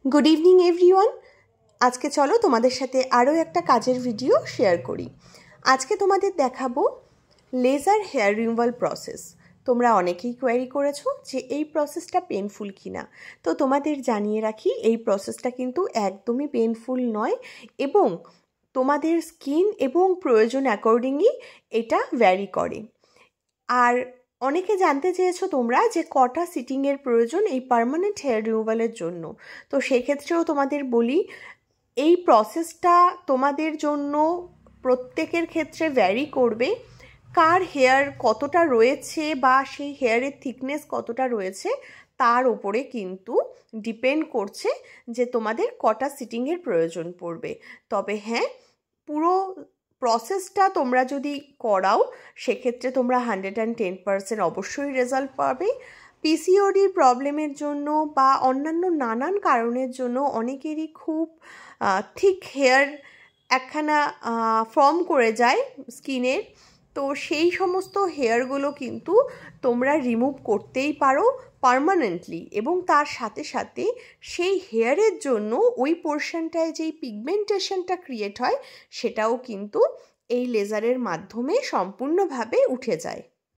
Good evening everyone. আজকে চলো তোমাদের সাথে আরও একটা কাজের ভিডিও শেয়ার করি। আজকে তোমাদের দেখাবো লেজার হেয়ার রিমুভাল প্রসেস। তোমরা অনেকেই কোয়ারি করেছো যে এই প্রসেসটা পেনফুল কিনা। তো তোমাদের জানিয়ে রাখি, এই প্রসেসটা কিন্তু একদমই পেনফুল নয় এবং তোমাদের স্কিন এবং প্রয়োজন অ্যাকর্ডিংলি এটা ভ্যারি করে। আর অনেকে জানতে চেয়েছো তোমরা যে কটা সিটিংয়ের প্রয়োজন এই পার্মানেন্ট হেয়ার রিমুভালের জন্য। তো সেক্ষেত্রেও তোমাদের বলি, এই প্রসেসটা তোমাদের জন্য প্রত্যেকের ক্ষেত্রে ভ্যারি করবে। কার হেয়ার কতটা রয়েছে বা সেই হেয়ারের থিকনেস কতটা রয়েছে তার ওপরে কিন্তু ডিপেন্ড করছে যে তোমাদের কটা সিটিংয়ের প্রয়োজন পড়বে। তবে হ্যাঁ, পুরো প্রসেসটা তোমরা যদি করাও সেক্ষেত্রে তোমরা 110% অবশ্যই রেজাল্ট পাবে। পিসিওডির প্রবলেমের জন্য বা অন্যান্য নানান কারণের জন্য অনেকেরই খুব থিক হেয়ার একখানা ফর্ম করে যায় স্কিনের। তো সেই সমস্ত হেয়ারগুলো কিন্তু তোমরা রিমুভ করতেই পারো পার্মানেন্টলি, এবং তার সাথে সাথে সেই হেয়ারের জন্য ওই পোর্শনটায় যেই পিগমেন্টেশনটা ক্রিয়েট হয় সেটাও কিন্তু এই লেজারের মাধ্যমে সম্পূর্ণভাবে উঠে যায়।